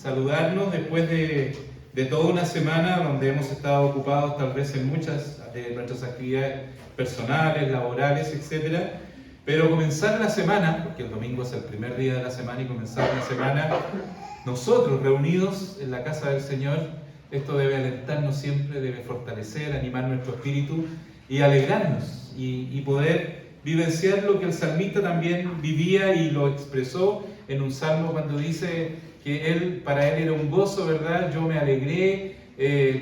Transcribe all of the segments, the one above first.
saludarnos después de toda una semana donde hemos estado ocupados tal vez en muchas de nuestras actividades personales, laborales, etc. Pero comenzar la semana, porque el domingo es el primer día de la semana, y comenzar la semana nosotros reunidos en la casa del Señor, esto debe alentarnos siempre, debe fortalecer, animar nuestro espíritu y alegrarnos y poder vivenciar lo que el salmista también vivía y lo expresó en un salmo cuando dice que para él era un gozo, ¿verdad? Yo me alegré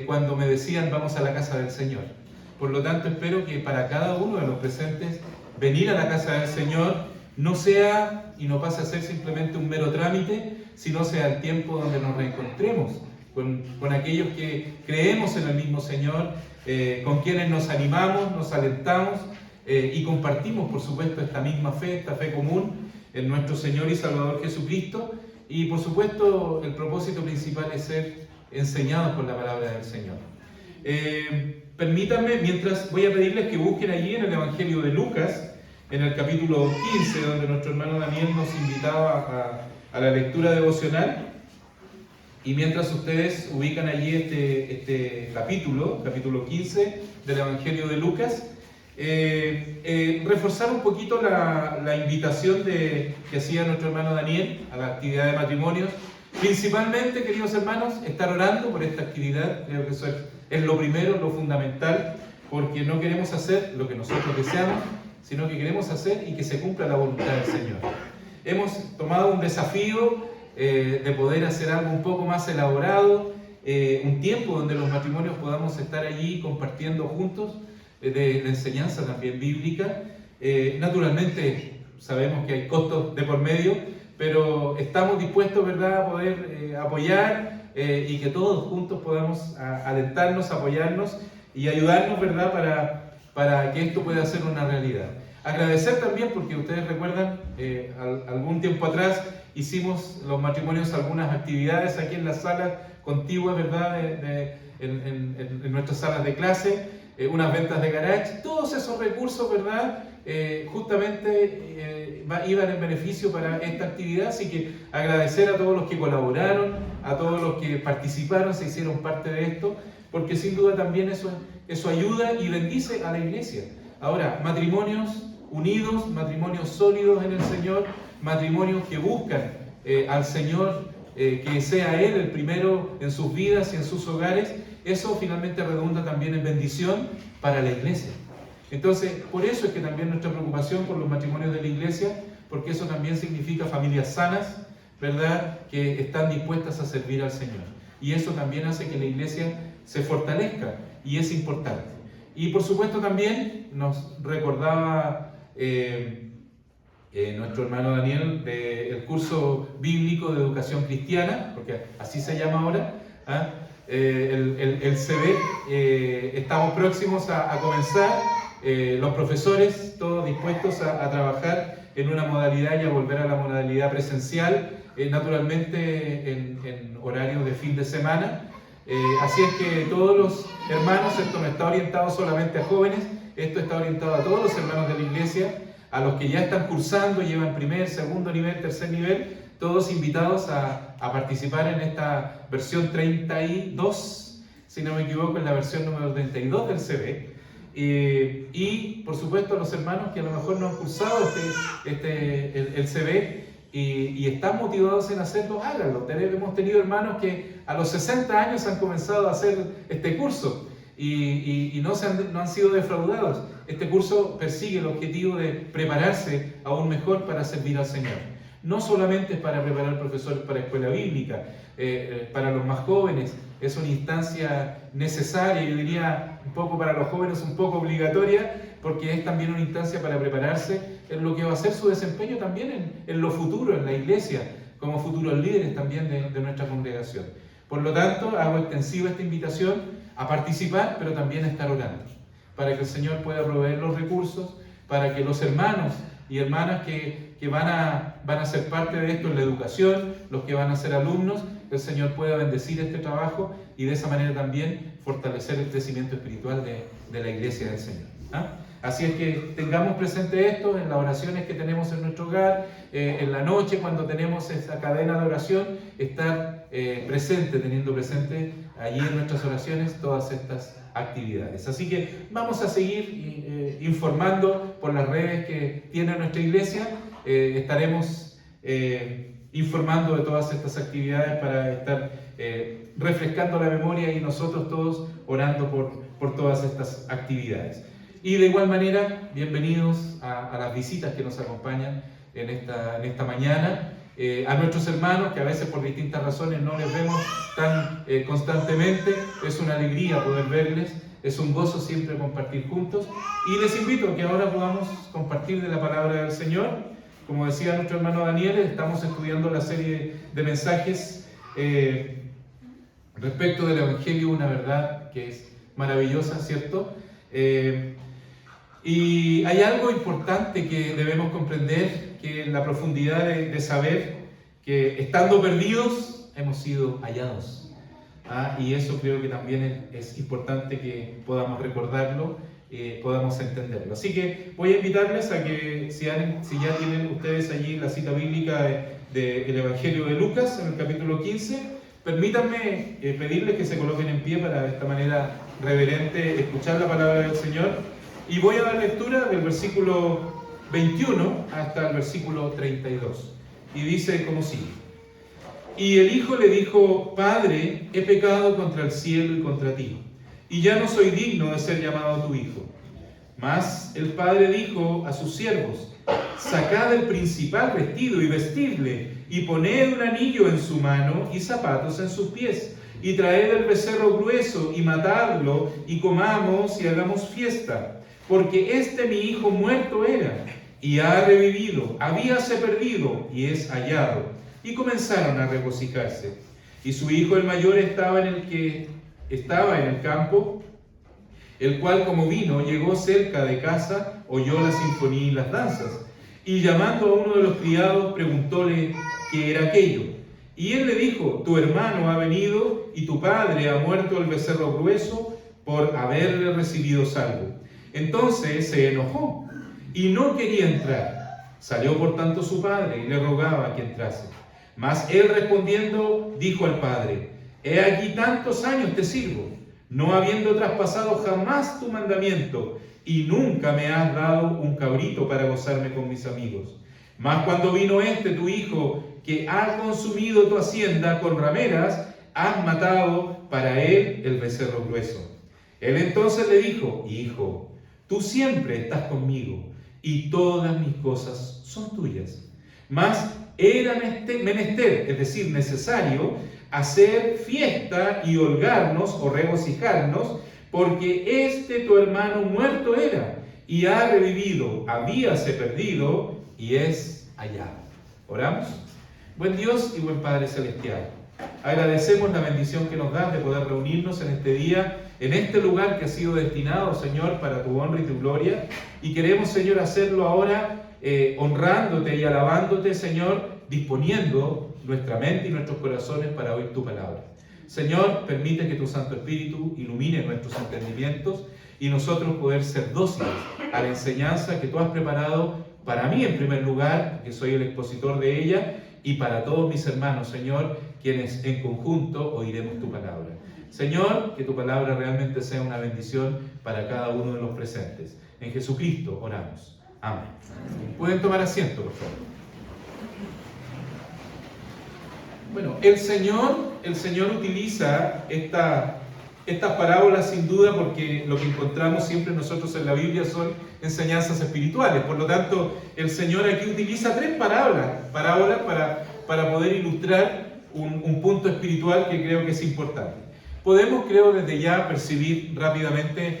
cuando me decían vamos a la casa del Señor. Por lo tanto, espero que para cada uno de los presentes venir a la casa del Señor no sea y no pase a ser simplemente un mero trámite, sino sea el tiempo donde nos reencontremos con aquellos que creemos en el mismo Señor, con quienes nos animamos, nos alentamos y compartimos, por supuesto, esta misma fe, esta fe común en nuestro Señor y Salvador Jesucristo. Y por supuesto, el propósito principal es ser enseñados por la palabra del Señor. Permítanme, mientras voy a pedirles que busquen allí en el Evangelio de Lucas, en el capítulo 15, donde nuestro hermano Daniel nos invitaba a la lectura devocional. Y mientras ustedes ubican allí este capítulo 15 del Evangelio de Lucas, reforzar un poquito la invitación que hacía nuestro hermano Daniel a la actividad de matrimonios. Principalmente, queridos hermanos, estar orando por esta actividad. Creo que eso es lo primero, lo fundamental, porque no queremos hacer lo que nosotros deseamos, sino que queremos hacer y que se cumpla la voluntad del Señor. Hemos tomado un desafío de poder hacer algo un poco más elaborado, un tiempo donde los matrimonios podamos estar allí compartiendo juntos de enseñanza también bíblica. Naturalmente sabemos que hay costos de por medio, pero estamos dispuestos, ¿verdad?, a poder apoyar y que todos juntos podamos alentarnos, apoyarnos y ayudarnos, ¿verdad?, para que esto pueda ser una realidad. Agradecer también, porque ustedes recuerdan, algún tiempo atrás hicimos los matrimonios algunas actividades aquí en las salas contiguas, ¿verdad?, en nuestras salas de clase, unas ventas de garage. Todos esos recursos, ¿verdad?, justamente iban en beneficio para esta actividad. Así que agradecer a todos los que colaboraron, a todos los que participaron, se hicieron parte de esto, porque sin duda también eso ayuda y bendice a la iglesia. Ahora, matrimonios unidos, matrimonios sólidos en el Señor, matrimonios que buscan al Señor, que sea Él el primero en sus vidas y en sus hogares, eso finalmente redunda también en bendición para la iglesia. Entonces, por eso es que también nuestra preocupación por los matrimonios de la iglesia, porque eso también significa familias sanas, ¿verdad?, que están dispuestas a servir al Señor. Y eso también hace que la iglesia se fortalezca, y es importante. Y por supuesto también nos recordaba nuestro hermano Daniel del curso bíblico de educación cristiana, porque así se llama ahora, el CB. Estamos próximos a comenzar, los profesores todos dispuestos a trabajar en una modalidad y a volver a la modalidad presencial, naturalmente en horario de fin de semana. Así es que todos los hermanos, esto no está orientado solamente a jóvenes, esto está orientado a todos los hermanos de la iglesia, a los que ya están cursando, llevan primer, segundo nivel, tercer nivel, todos invitados a participar en esta versión 32, si no me equivoco, en la versión número 32 del CB. Y por supuesto a los hermanos que a lo mejor no han cursado el CB y están motivados en hacerlo, háganlo. Hemos tenido hermanos que a los 60 años han comenzado a hacer este curso y no han sido defraudados. Este curso persigue el objetivo de prepararse aún mejor para servir al Señor. No solamente es para preparar profesores para escuela bíblica, para los más jóvenes es una instancia necesaria, yo diría un poco para los jóvenes un poco obligatoria, porque es también una instancia para prepararse en lo que va a ser su desempeño también en lo futuro, en la iglesia, como futuros líderes también de nuestra congregación. Por lo tanto, hago extensiva esta invitación a participar, pero también a estar orando, para que el Señor pueda proveer los recursos, para que los hermanos y hermanas que van a ser parte de esto en la educación, los que van a ser alumnos, el Señor pueda bendecir este trabajo y de esa manera también fortalecer el crecimiento espiritual de la iglesia del Señor. Así es que tengamos presente esto en las oraciones que tenemos en nuestro hogar, en la noche cuando tenemos esa cadena de oración, estar presente, teniendo presente allí en nuestras oraciones todas estas actividades. Así que vamos a seguir informando por las redes que tiene nuestra iglesia. Estaremos informando de todas estas actividades para estar refrescando la memoria y nosotros todos orando por todas estas actividades. Y de igual manera, bienvenidos a las visitas que nos acompañan en esta mañana. A nuestros hermanos que a veces por distintas razones no les vemos tan constantemente, es una alegría poder verles, es un gozo siempre compartir juntos, y les invito a que ahora podamos compartir de la palabra del Señor. Como decía nuestro hermano Daniel, estamos estudiando la serie de mensajes respecto del Evangelio, una verdad que es maravillosa, ¿cierto? Y hay algo importante que debemos comprender, que la profundidad de saber que estando perdidos hemos sido hallados. Y eso creo que también es importante que podamos recordarlo, podamos entenderlo. Así que voy a invitarles a que si ya tienen ustedes allí la cita bíblica del Evangelio de Lucas en el capítulo 15, permítanme pedirles que se coloquen en pie para de esta manera reverente escuchar la palabra del Señor. Y voy a dar lectura del versículo 21 hasta el versículo 32. Y dice como sigue: Y el hijo le dijo: Padre, he pecado contra el cielo y contra ti, y ya no soy digno de ser llamado tu hijo. Mas el padre dijo a sus siervos: Sacad el principal vestido y vestidle, y poned un anillo en su mano y zapatos en sus pies, y traed el becerro grueso y matadlo, y comamos y hagamos fiesta. Porque mi hijo muerto era, y ha revivido, habíase perdido, y es hallado. Y comenzaron a regocijarse. Y su hijo el mayor estaba en el campo, el cual como vino, llegó cerca de casa, oyó la sinfonía y las danzas. Y llamando a uno de los criados, preguntóle qué era aquello. Y él le dijo: Tu hermano ha venido, y tu padre ha muerto el becerro grueso, por haberle recibido salvo. Entonces se enojó y no quería entrar. Salió por tanto su padre y le rogaba que entrase. Mas él respondiendo dijo al padre: He aquí tantos años te sirvo, no habiendo traspasado jamás tu mandamiento, y nunca me has dado un cabrito para gozarme con mis amigos. Mas cuando vino tu hijo, que ha consumido tu hacienda con rameras, has matado para él el becerro grueso. Él entonces le dijo: Hijo, tú siempre estás conmigo, y todas mis cosas son tuyas. Mas era menester, es decir, necesario, hacer fiesta y holgarnos o regocijarnos, porque tu hermano muerto era, y ha revivido, habíase perdido, y es hallado. ¿Oramos? Buen Dios y buen Padre Celestial, agradecemos la bendición que nos das de poder reunirnos en este día, en este lugar que ha sido destinado, Señor, para tu honra y tu gloria. Y queremos, Señor, hacerlo ahora honrándote y alabándote, Señor, disponiendo nuestra mente y nuestros corazones para oír tu palabra. Señor, permite que tu Santo Espíritu ilumine nuestros entendimientos y nosotros poder ser dóciles a la enseñanza que tú has preparado para mí en primer lugar, que soy el expositor de ella, y para todos mis hermanos, Señor, quienes en conjunto oiremos tu palabra. Señor, que tu palabra realmente sea una bendición para cada uno de los presentes. En Jesucristo oramos. Amén. Pueden tomar asiento, por favor. Bueno, el Señor utiliza estas parábolas sin duda porque lo que encontramos siempre nosotros en la Biblia son enseñanzas espirituales. Por lo tanto, el Señor aquí utiliza 3 parábolas para poder ilustrar un punto espiritual que creo que es importante. Podemos, creo, desde ya percibir rápidamente,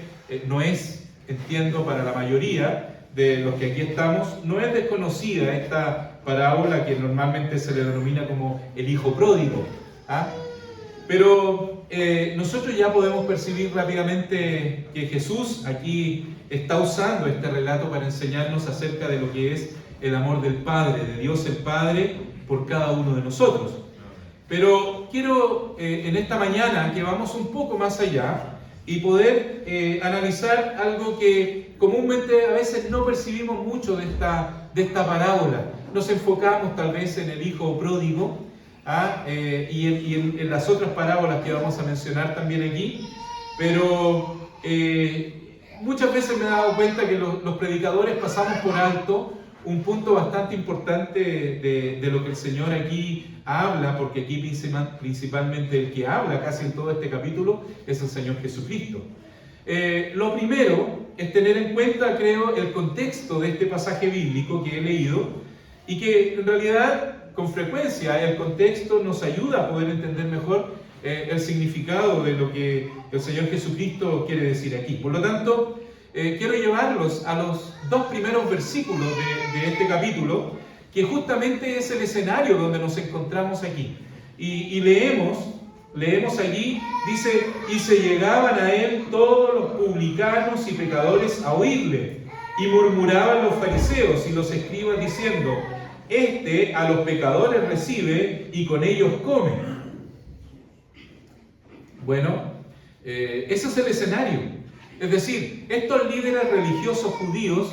entiendo para la mayoría de los que aquí estamos, no es desconocida esta parábola que normalmente se le denomina como el hijo pródigo. Pero nosotros ya podemos percibir rápidamente que Jesús aquí está usando este relato para enseñarnos acerca de lo que es el amor del Padre, de Dios el Padre, por cada uno de nosotros. Pero quiero en esta mañana que vamos un poco más allá, y poder analizar algo que comúnmente a veces no percibimos mucho de esta parábola. Nos enfocamos tal vez en el hijo pródigo y en las otras parábolas que vamos a mencionar también aquí, pero muchas veces me he dado cuenta que los predicadores pasamos por alto un punto bastante importante de lo que el Señor aquí habla, porque aquí principalmente el que habla casi en todo este capítulo es el Señor Jesucristo. Lo primero es tener en cuenta, creo, el contexto de este pasaje bíblico que he leído, y que en realidad con frecuencia el contexto nos ayuda a poder entender mejor el significado de lo que el Señor Jesucristo quiere decir aquí. Por lo tanto, quiero llevarlos a los dos primeros versículos de este capítulo, que justamente es el escenario donde nos encontramos aquí. Y leemos allí, dice: y se llegaban a él todos los publicanos y pecadores a oírle, y murmuraban los fariseos y los escribas diciendo: este a los pecadores recibe y con ellos come. Bueno, ese es el escenario. Es decir, estos líderes religiosos judíos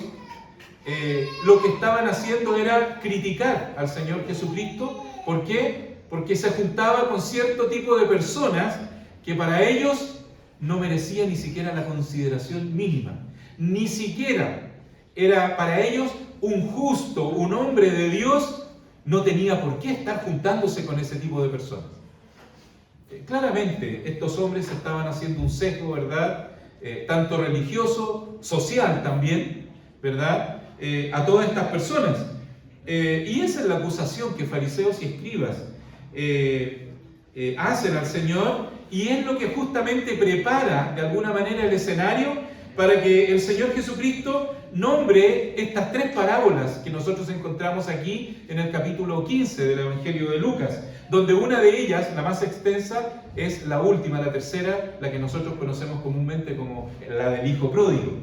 lo que estaban haciendo era criticar al Señor Jesucristo. ¿Por qué? Porque se juntaba con cierto tipo de personas que para ellos no merecía ni siquiera la consideración mínima. Ni siquiera era para ellos un justo, un hombre de Dios, no tenía por qué estar juntándose con ese tipo de personas. Claramente estos hombres estaban haciendo un sesgo, ¿verdad? Tanto religioso, social también, ¿verdad? A todas estas personas. Y esa es la acusación que fariseos y escribas hacen al Señor, y es lo que justamente prepara de alguna manera el escenario para que el Señor Jesucristo nombre estas tres parábolas que nosotros encontramos aquí en el capítulo 15 del Evangelio de Lucas, donde una de ellas, la más extensa, es la última, la tercera, la que nosotros conocemos comúnmente como la del hijo pródigo.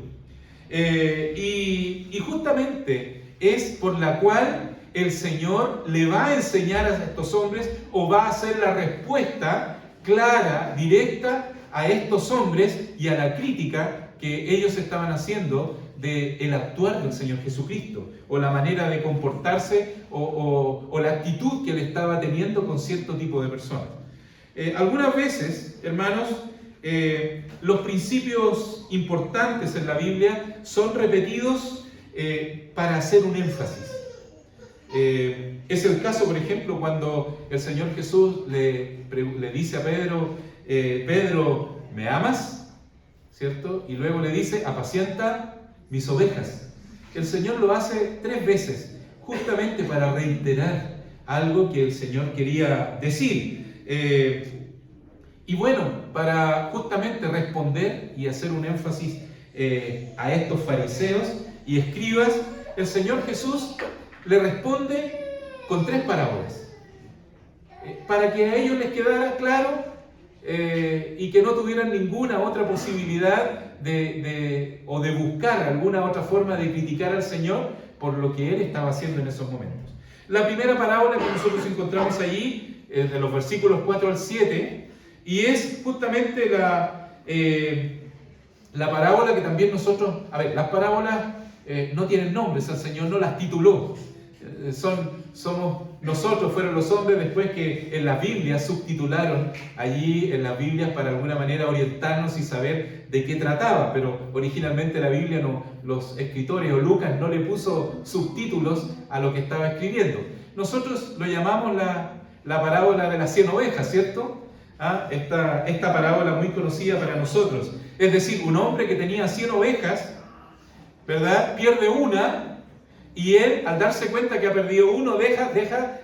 Y justamente es por la cual el Señor le va a enseñar a estos hombres, o va a hacer la respuesta clara, directa a estos hombres y a la crítica que ellos estaban haciendo del actuar del Señor Jesucristo, o la manera de comportarse, o la actitud que él estaba teniendo con cierto tipo de personas. Algunas veces, hermanos, los principios importantes en la Biblia son repetidos para hacer un énfasis. Es el caso, por ejemplo, cuando el Señor Jesús le dice a Pedro: Pedro, ¿me amas? ¿Cierto? Y luego le dice: apacienta mis ovejas. El Señor lo hace 3 veces, justamente para reiterar algo que el Señor quería decir. Y bueno, para justamente responder y hacer un énfasis a estos fariseos y escribas, el Señor Jesús le responde con 3 parábolas, para que a ellos les quedara claro y que no tuvieran ninguna otra posibilidad de buscar alguna otra forma de criticar al Señor por lo que Él estaba haciendo en esos momentos. La primera parábola que nosotros encontramos allí, de los versículos 4 al 7, y es justamente la parábola que también nosotros... A ver, las parábolas no tienen nombres, el Señor no las tituló. Fueron los hombres después que en las Biblias subtitularon allí en las Biblias para alguna manera orientarnos y saber de qué trataba, pero originalmente la Biblia los escritores o Lucas no le puso subtítulos a lo que estaba escribiendo. Nosotros lo llamamos la parábola de las 100 ovejas, ¿cierto? Esta parábola muy conocida para nosotros. Es decir, un hombre que tenía 100 ovejas, ¿verdad? Pierde una. Y él, al darse cuenta que ha perdido uno, deja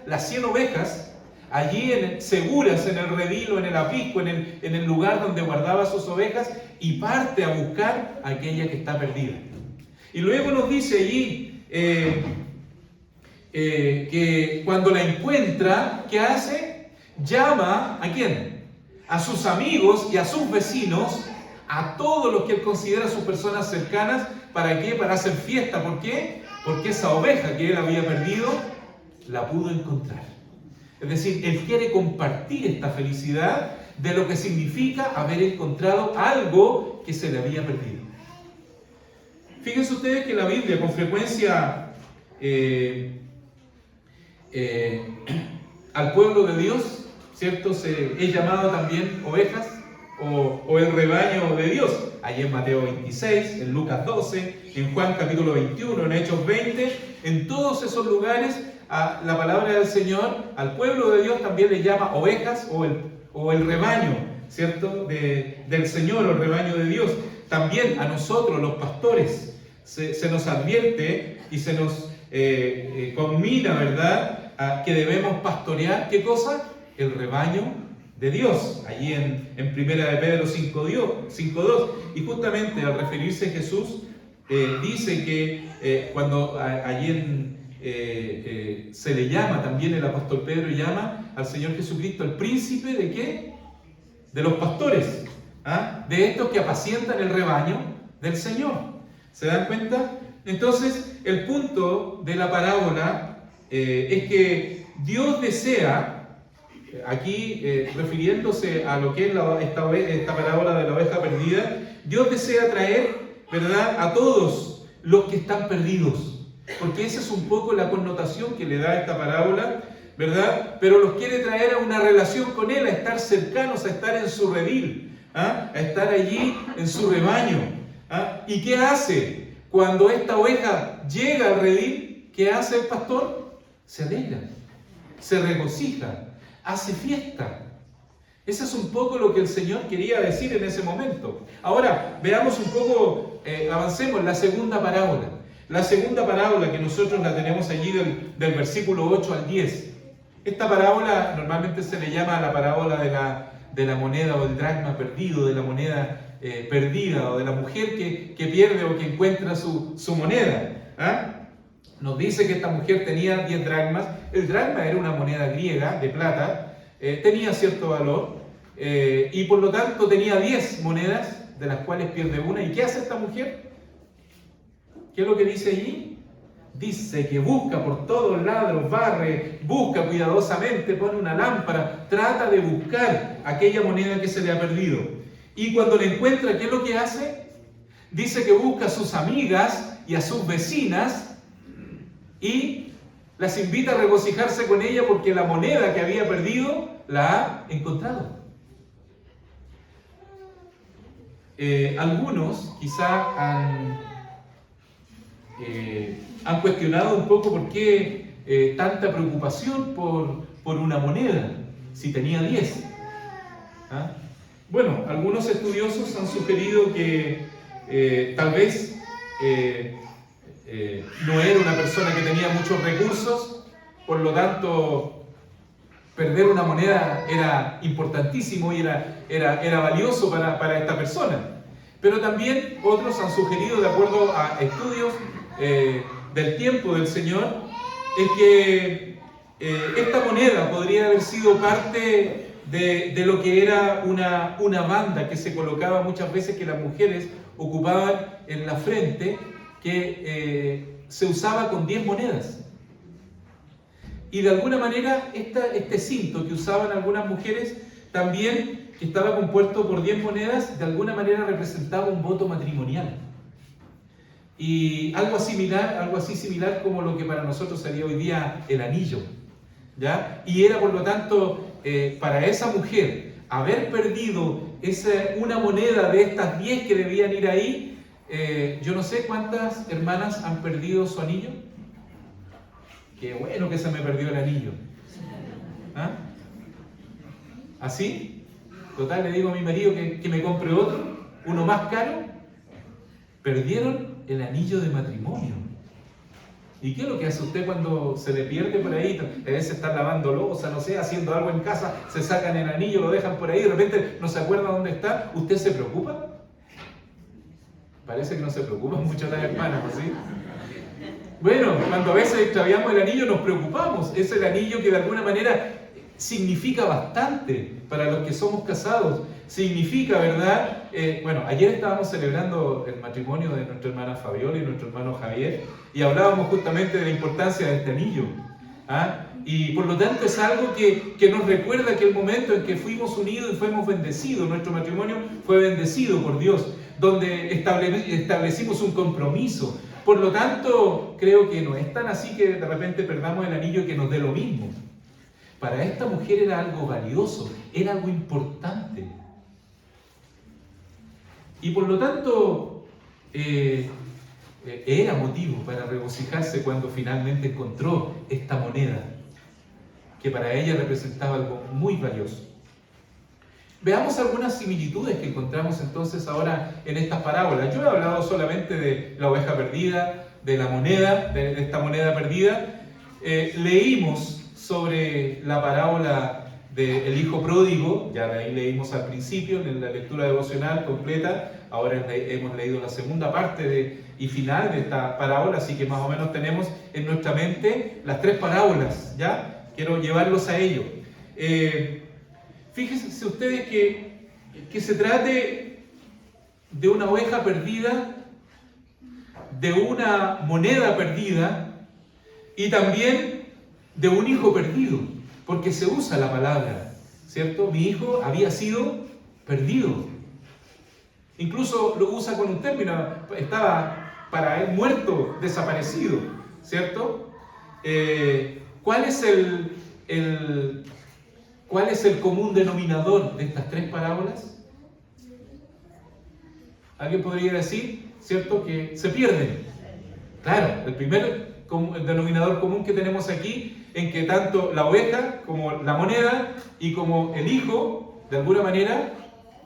las 100 ovejas allí seguras en el redil o en el aprisco, en el lugar donde guardaba sus ovejas, y parte a buscar a aquella que está perdida. Y luego nos dice allí que cuando la encuentra, ¿qué hace? Llama ¿a quién? A sus amigos y a sus vecinos, a todos los que él considera sus personas cercanas. ¿Para qué? Para hacer fiesta. ¿Por qué? Porque esa oveja que él había perdido la pudo encontrar. Es decir, él quiere compartir esta felicidad de lo que significa haber encontrado algo que se le había perdido. Fíjense ustedes que la Biblia con frecuencia al pueblo de Dios, ¿cierto? Es llamado también ovejas o el rebaño de Dios. Allí en Mateo 26, en Lucas 12, en Juan capítulo 21, en Hechos 20, en todos esos lugares la palabra del Señor al pueblo de Dios también le llama ovejas o el rebaño, ¿cierto? Del Señor, o el rebaño de Dios. También a nosotros, los pastores, se nos advierte y se nos conmina, ¿verdad?, a que debemos pastorear, ¿qué cosa? El rebaño de Dios, allí en Primera de Pedro 5:2. Y justamente al referirse a Jesús, dice que cuando allí se le llama, también el apóstol Pedro llama al Señor Jesucristo el príncipe ¿de qué? De los pastores, ¿ah? De estos que apacientan el rebaño del Señor. ¿Se dan cuenta? Entonces, el punto de la parábola es que Dios desea, aquí refiriéndose a lo que es esta parábola de la oveja perdida, Dios desea traer, ¿verdad?, a todos los que están perdidos. Porque esa es un poco la connotación que le da esta parábola, ¿verdad? Pero los quiere traer a una relación con Él, a estar cercanos, a estar en su redil, ¿ah?, a estar allí en su rebaño, ¿ah? ¿Y qué hace cuando esta oveja llega al redil? ¿Qué hace el pastor? Se alegra, se regocija, hace fiesta. Eso es un poco lo que el Señor quería decir en ese momento. Ahora, veamos un poco, avancemos en la segunda parábola. La segunda parábola que nosotros la tenemos allí del versículo 8 al 10. Esta parábola normalmente se le llama la parábola de la moneda o del dracma perdido, de la moneda perdida, o de la mujer que pierde o que encuentra su moneda. ¿Ah? Nos dice que esta mujer tenía 10 dracmas. El dracma era una moneda griega de plata, tenía cierto valor, y por lo tanto tenía 10 monedas, de las cuales pierde una. ¿Y qué hace esta mujer? ¿Qué es lo que dice allí? Dice que busca por todos lados, barre, busca cuidadosamente, pone una lámpara, trata de buscar aquella moneda que se le ha perdido. Y cuando la encuentra, ¿qué es lo que hace? Dice que busca a sus amigas y a sus vecinas y las invita a regocijarse con ella porque la moneda que había perdido la ha encontrado. Algunos quizá han cuestionado un poco por qué tanta preocupación por una moneda, si tenía 10. ¿Ah? Bueno, algunos estudiosos han sugerido que tal vez no era una persona que tenía muchos recursos, por lo tanto perder una moneda era importantísimo y era valioso para esta persona. Pero también otros han sugerido, de acuerdo a estudios del tiempo del Señor, es que esta moneda podría haber sido parte de lo que era una banda que se colocaba muchas veces, que las mujeres ocupaban en la frente, que se usaba con 10 monedas. Y de alguna manera este cinto que usaban algunas mujeres también, que estaba compuesto por 10 monedas, de alguna manera representaba un voto matrimonial. Y algo así similar como lo que para nosotros sería hoy día el anillo, ¿ya? Y era por lo tanto, para esa mujer, haber perdido una moneda de estas 10 que debían ir ahí, yo no sé cuántas hermanas han perdido su anillo. Qué bueno que se me perdió el anillo. ¿Ah? ¿Así? Total, le digo a mi marido que me compre otro, uno más caro. Perdieron el anillo de matrimonio. ¿Y qué es lo que hace usted cuando se le pierde por ahí? A veces están lavando loza, no sé, haciendo algo en casa, se sacan el anillo, lo dejan por ahí, de repente no se acuerda dónde está. ¿Usted se preocupa? Parece que no se preocupan mucho las hermanas, ¿sí? Bueno, cuando a veces extraviamos el anillo nos preocupamos. Es el anillo que de alguna manera significa bastante para los que somos casados. Significa, ¿verdad? Bueno, ayer estábamos celebrando el matrimonio de nuestra hermana Fabiola y nuestro hermano Javier, y hablábamos justamente de la importancia de este anillo. ¿Ah? Y por lo tanto es algo que nos recuerda aquel momento en que fuimos unidos y fuimos bendecidos. Nuestro matrimonio fue bendecido por Dios, donde establecimos un compromiso. Por lo tanto, creo que no es tan así que de repente perdamos el anillo y que nos dé lo mismo. Para esta mujer era algo valioso, era algo importante. Y por lo tanto, era motivo para regocijarse cuando finalmente encontró esta moneda, que para ella representaba algo muy valioso. Veamos algunas similitudes que encontramos entonces ahora en estas parábolas. Yo he hablado solamente de la oveja perdida, de la moneda, de esta moneda perdida. Leímos sobre la parábola del hijo pródigo, ya ahí leímos al principio en la lectura devocional completa. Ahora hemos leído la segunda parte y final de esta parábola, así que más o menos tenemos en nuestra mente las tres parábolas, ¿ya? Quiero llevarlos a ello. Fíjense ustedes que se trate de una oveja perdida, de una moneda perdida y también de un hijo perdido, porque se usa la palabra, ¿cierto? Mi hijo había sido perdido. Incluso lo usa con un término, estaba para él muerto, desaparecido, ¿cierto? ¿Cuál es el común denominador de estas tres parábolas? ¿Alguien podría decir, cierto, que se pierden? Claro, el primer denominador común que tenemos aquí, en que tanto la oveja como la moneda y como el hijo, de alguna manera,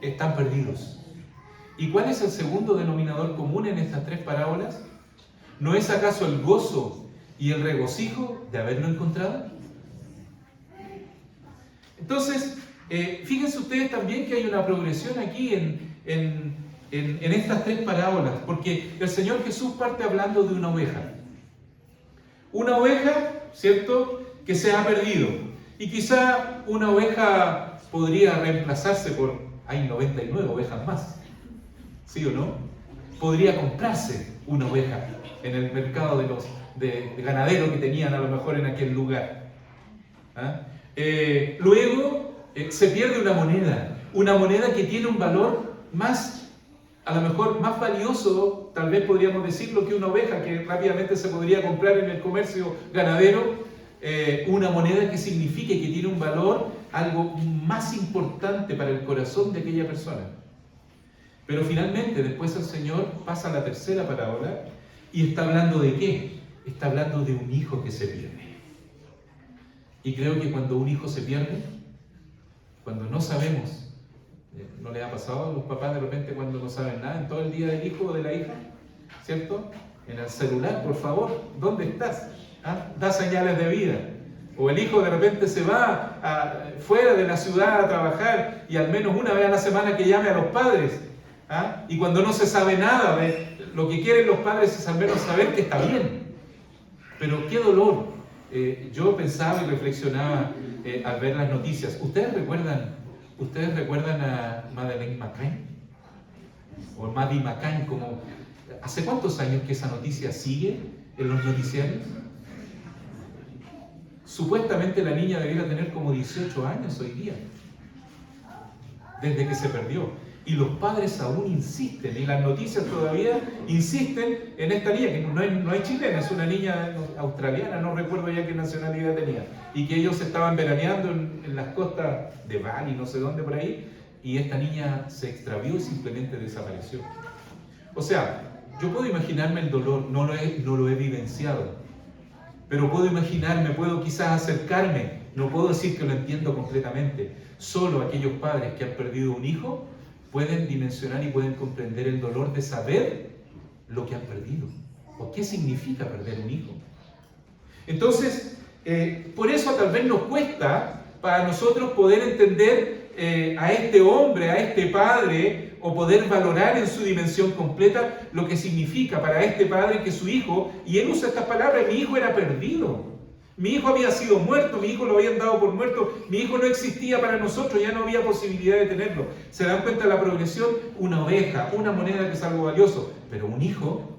están perdidos. ¿Y cuál es el segundo denominador común en estas tres parábolas? ¿No es acaso el gozo y el regocijo de haberlo encontrado? Entonces, fíjense ustedes también que hay una progresión aquí en estas tres parábolas, porque el Señor Jesús parte hablando de una oveja. Una oveja, ¿cierto?, que se ha perdido. Y quizá una oveja podría reemplazarse por, hay 99 ovejas más, ¿sí o no? Podría comprarse una oveja en el mercado de ganadero que tenían a lo mejor en aquel lugar. ¿Ah? Luego se pierde una moneda que tiene un valor más, a lo mejor más valioso, tal vez podríamos decirlo, que una oveja que rápidamente se podría comprar en el comercio ganadero. Una moneda que signifique que tiene un valor, algo más importante para el corazón de aquella persona. Pero finalmente después el Señor pasa a la tercera parábola y está hablando ¿de qué? Está hablando de un hijo que se pierde. Y creo que cuando un hijo se pierde, cuando no sabemos, ¿no le ha pasado a los papás de repente cuando no saben nada en todo el día del hijo o de la hija? ¿Cierto? En el celular, por favor, ¿dónde estás? ¿Ah? Da señales de vida. O el hijo de repente se va fuera de la ciudad a trabajar y al menos una vez a la semana que llame a los padres. ¿Ah? Y cuando no se sabe nada, lo que quieren los padres es al menos saber que está bien. Pero qué dolor. Yo pensaba y reflexionaba al ver las noticias. ¿Ustedes recuerdan a Madeleine McCann? O Maddie McCann, como ¿hace cuántos años que esa noticia sigue en los noticiarios? Supuestamente la niña debiera tener como 18 años hoy día, desde que se perdió. Y los padres aún insisten, y las noticias todavía insisten en esta niña, que no es chilena, es una niña australiana, no recuerdo ya qué nacionalidad tenía, y que ellos estaban veraneando en las costas de Bali, no sé dónde por ahí, y esta niña se extravió y simplemente desapareció. O sea, yo puedo imaginarme el dolor, no lo he vivenciado, pero puedo imaginarme, puedo quizás acercarme, no puedo decir que lo entiendo completamente. Solo aquellos padres que han perdido un hijo pueden dimensionar y pueden comprender el dolor de saber lo que han perdido, o qué significa perder un hijo. Entonces, por eso tal vez nos cuesta para nosotros poder entender a este hombre, a este padre, o poder valorar en su dimensión completa lo que significa para este padre que su hijo, y él usa estas palabras, mi hijo era perdido, mi hijo había sido muerto, mi hijo lo habían dado por muerto, mi hijo no existía para nosotros, ya no había posibilidad de tenerlo. ¿Se dan cuenta de la progresión? Una oveja, una moneda que es algo valioso, pero un hijo,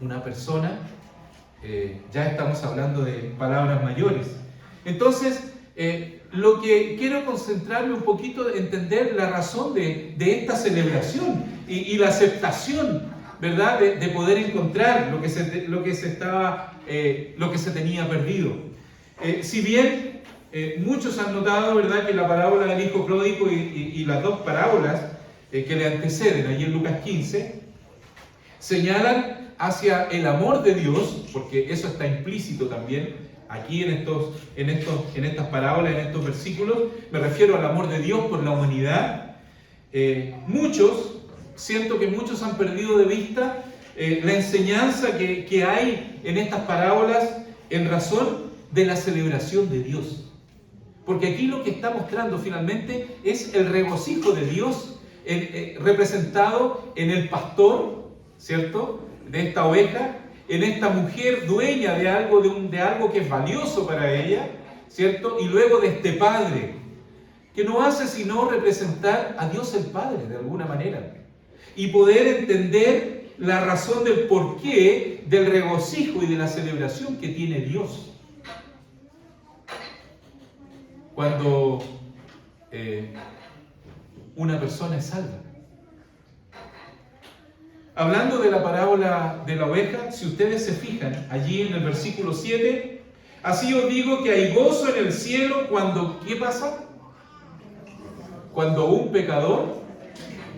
una persona, ya estamos hablando de palabras mayores. Entonces, lo que quiero concentrarme un poquito en entender la razón de esta celebración y la aceptación, ¿verdad? De poder encontrar lo que se tenía perdido. Si bien muchos han notado, ¿verdad?, que la parábola del hijo pródigo y las dos parábolas que le anteceden, allí en Lucas 15, señalan hacia el amor de Dios, porque eso está implícito también aquí en estas parábolas, en estos versículos. Me refiero al amor de Dios por la humanidad. Siento que muchos han perdido de vista la enseñanza que hay en estas parábolas en razón de la celebración de Dios. Porque aquí lo que está mostrando finalmente es el regocijo de Dios representado en el pastor, ¿cierto?, de esta oveja, en esta mujer dueña de algo que es valioso para ella, ¿cierto?, y luego de este padre, que no hace sino representar a Dios el Padre de alguna manera, y poder entender la razón del porqué del regocijo y de la celebración que tiene Dios cuando una persona es salva. Hablando de la parábola de la oveja, si ustedes se fijan, allí en el versículo 7, así os digo que hay gozo en el cielo cuando, ¿qué pasa? Cuando un pecador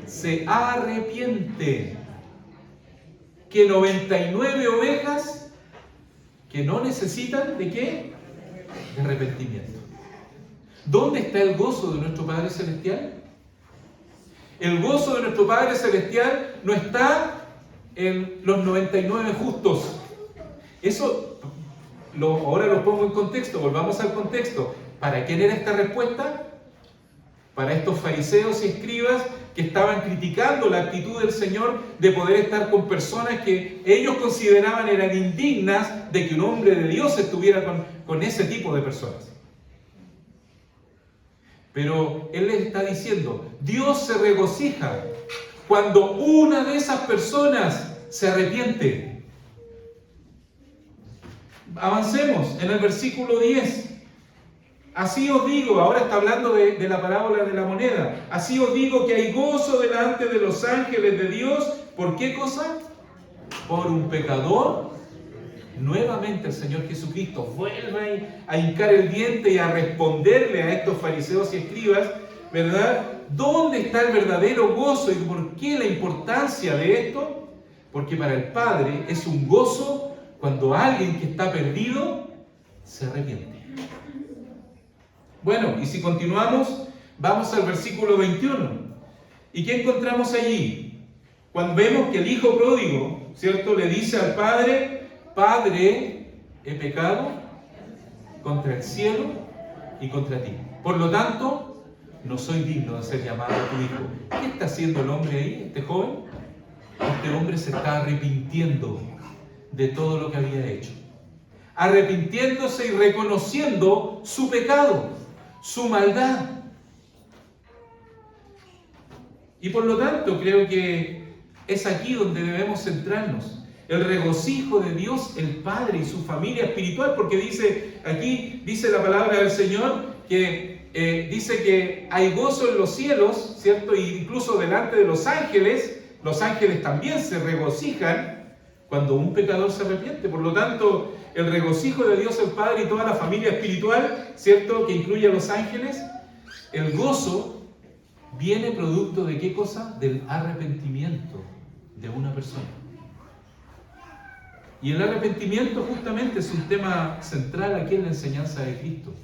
se arrepiente. Que 99 ovejas que no necesitan ¿de qué? De arrepentimiento. ¿Dónde está el gozo de nuestro Padre Celestial? El gozo de nuestro Padre Celestial no está en los 99 justos. Eso ahora lo pongo en contexto, volvamos al contexto. ¿Para quién era esta respuesta? Para estos fariseos y escribas que estaban criticando la actitud del Señor de poder estar con personas que ellos consideraban eran indignas de que un hombre de Dios estuviera con ese tipo de personas. Pero Él les está diciendo, Dios se regocija cuando una de esas personas se arrepiente. Avancemos en el versículo 10. Así os digo, ahora está hablando de la parábola de la moneda. Así os digo que hay gozo delante de los ángeles de Dios. ¿Por qué cosa? Por un pecador. Nuevamente el Señor Jesucristo vuelve a hincar el diente y a responderle a estos fariseos y escribas, ¿verdad? ¿Dónde está el verdadero gozo y por qué la importancia de esto? Porque para el Padre es un gozo cuando alguien que está perdido se arrepiente. Bueno, y si continuamos, vamos al versículo 21. ¿Y qué encontramos allí? Cuando vemos que el hijo pródigo, ¿cierto?, le dice al padre, Padre, he pecado contra el cielo y contra ti. Por lo tanto, no soy digno de ser llamado tu hijo. ¿Qué está haciendo el hombre ahí, este joven? Este hombre se está arrepintiendo de todo lo que había hecho. Arrepintiéndose y reconociendo su pecado, su maldad. Y por lo tanto, creo que es aquí donde debemos centrarnos. El regocijo de Dios, el Padre y su familia espiritual, porque dice la palabra del Señor que dice que hay gozo en los cielos, ¿cierto? E incluso delante de los ángeles también se regocijan cuando un pecador se arrepiente. Por lo tanto, el regocijo de Dios el Padre y toda la familia espiritual, ¿cierto?, que incluye a los ángeles, el gozo viene producto de ¿qué cosa? Del arrepentimiento de una persona. Y el arrepentimiento justamente es un tema central aquí en la enseñanza de Cristo.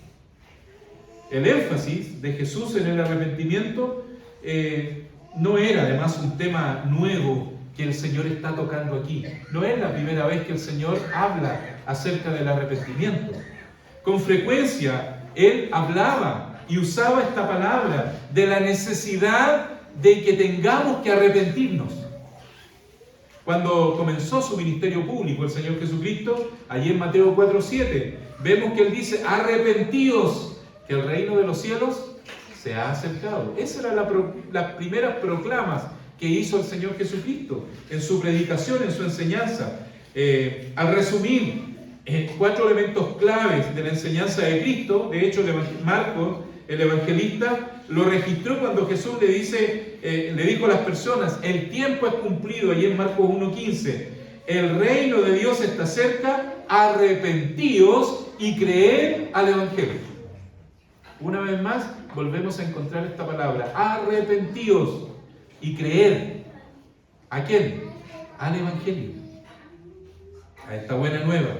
El énfasis de Jesús en el arrepentimiento no era además un tema nuevo que el Señor está tocando aquí. No es la primera vez que el Señor habla acerca del arrepentimiento. Con frecuencia Él hablaba y usaba esta palabra de la necesidad de que tengamos que arrepentirnos. Cuando comenzó su ministerio público el Señor Jesucristo, allí en Mateo 4:7, vemos que Él dice, arrepentíos, que el reino de los cielos se ha acercado. Esas eran las primeras proclamas que hizo el Señor Jesucristo en su predicación, en su enseñanza. Al resumir, 4 elementos claves de la enseñanza de Cristo. De hecho, Marcos, el evangelista, lo registró cuando Jesús le dijo a las personas: el tiempo es cumplido, allí en Marcos 1:15, el reino de Dios está cerca, arrepentíos y creed al evangelio. Una vez más, volvemos a encontrar esta palabra: arrepentíos y creed. ¿A quién? Al evangelio, a esta buena nueva.